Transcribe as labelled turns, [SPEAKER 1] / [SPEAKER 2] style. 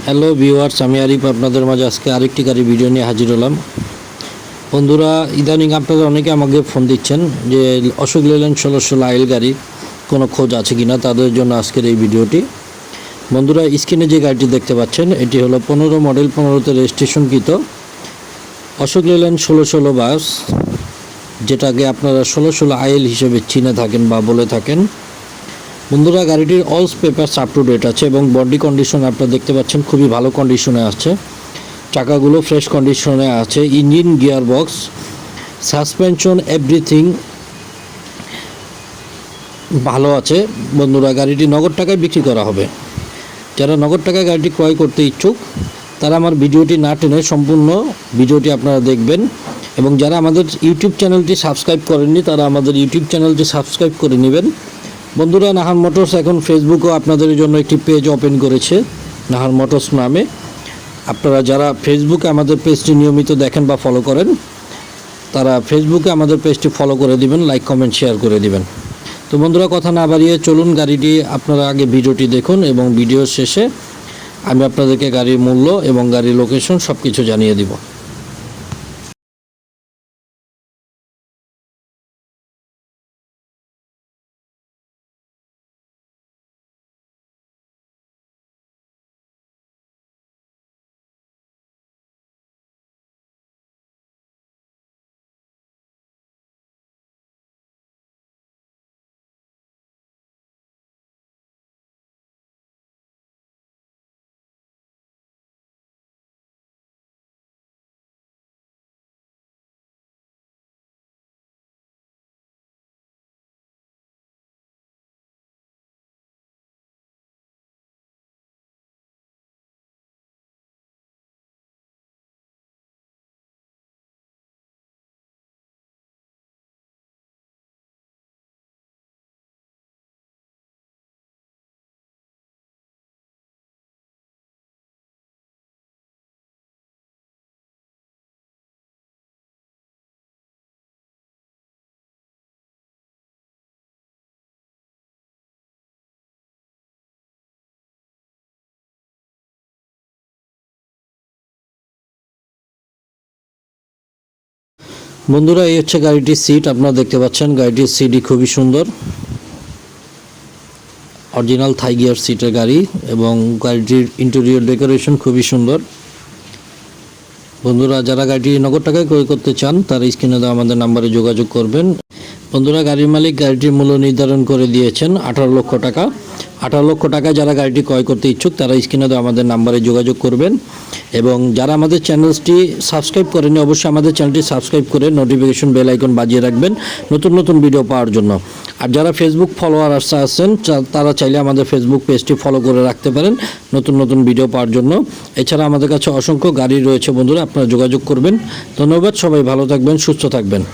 [SPEAKER 1] Hello viewers, আমি আরিফ আপনাদের মাঝে আজকে আরেকটি গাড়ি ভিডিও নিয়ে হাজির হলাম। বন্ধুরা, ইদানিং আপনারা অনেকে আমাকে ফোন দিচ্ছেন যে অশোক লেল্যান্ড 1616 আইল গাড়ি কোনো খোঁজ আছে কিনা, তাদের জন্য আজকের এই ভিডিওটি। বন্ধুরা, স্ক্রিনে যে গাড়িটি দেখতে পাচ্ছেন এটি হলো 15 মডেল, 15তে রেজিস্ট্রেশনকৃত অশোক লেল্যান্ড 1616 বাস, যেটাকে আপনারা 1616 আইল হিসেবে চিনে থাকেন বা বলে থাকেন। বন্ধুরা, গাড়িটির all papers up to date আছে এবং বডি কন্ডিশন আপনারা দেখতে পাচ্ছেন খুবই ভালো কন্ডিশনে আছে। চাকাগুলো ফ্রেশ কন্ডিশনে আছে। Engine, gear box, suspension, everything ভালো আছে। বন্ধুরা, গাড়িটি নগদ টাকায় বিক্রি করা হবে। যারা নগদ টাকায় গাড়িটি ক্রয় করতে ইচ্ছুক তারা আমার ভিডিওটি না টেনে সম্পূর্ণ ভিডিওটি আপনারা দেখবেন, এবং যারা আমাদের ইউটিউব চ্যানেলটি সাবস্ক্রাইব করেননি তারা আমাদের ইউটিউব চ্যানেলটি সাবস্ক্রাইব করে নেবেন। বন্ধুরা, নাহার মোটরস এখন ফেসবুকেও আপনাদের জন্য একটি পেজ ওপেন করেছে নাহার মোটরস নামে। আপনারা যারা ফেসবুকে আমাদের পেজটি নিয়মিত দেখেন বা ফলো করেন তারা ফেসবুকে আমাদের পেজটি ফলো করে দিবেন, লাইক কমেন্ট শেয়ার করে দিবেন। তো বন্ধুরা, কথা না বাড়িয়ে চলুন গাড়িটি আপনারা আগে ভিডিওটি দেখুন, এবং ভিডিওর শেষে আমি আপনাদেরকে গাড়ির মূল্য এবং গাড়ির লোকেশন সব কিছু জানিয়ে দিব। বন্ধুরা, এই হচ্ছে গাড়িটির সিট। আপনারা দেখতে পাচ্ছেন গাড়িটির সিটই খুবই সুন্দর, অরিজিনাল থাই গিয়ার সিটের গাড়ি, এবং গাড়িটির ইন্টেরিয়র ডেকোরেশন খুবই সুন্দর। বন্ধুরা, যারা গাড়িটি নগদ টাকায় ক্রয় করতে চান তারা স্ক্রিনে দেওয়া আমাদের নাম্বারে যোগাযোগ করবেন। বন্ধুরা, গাড়ির মালিক গাড়িটির মূল্য নির্ধারণ করে দিয়েছেন 18 লক্ষ টাকা। 18 লক্ষ টাকায় যারা গাড়িটি ক্রয় করতে ইচ্ছুক তারা স্ক্রিনে দেওয়া আমাদের নাম্বারে যোগাযোগ করবেন, এবং যারা আমাদের চ্যানেলটি সাবস্ক্রাইব করেনি অবশ্যই আমাদের চ্যানেলটি সাবস্ক্রাইব করে নোটিফিকেশন বেল আইকন বাজিয়ে রাখবেন নতুন নতুন ভিডিও পাওয়ার জন্য। আর যারা ফেসবুক ফলোয়ার আছেন তারা চাইলে আমাদের ফেসবুক পেজটি ফলো করে রাখতে পারেন নতুন নতুন ভিডিও পাওয়ার জন্য। এছাড়া আমাদের কাছে অসংখ্য গাড়ি রয়েছে বন্ধুরা, আপনারা যোগাযোগ করবেন। ধন্যবাদ, সবাই ভালো থাকবেন, সুস্থ থাকবেন।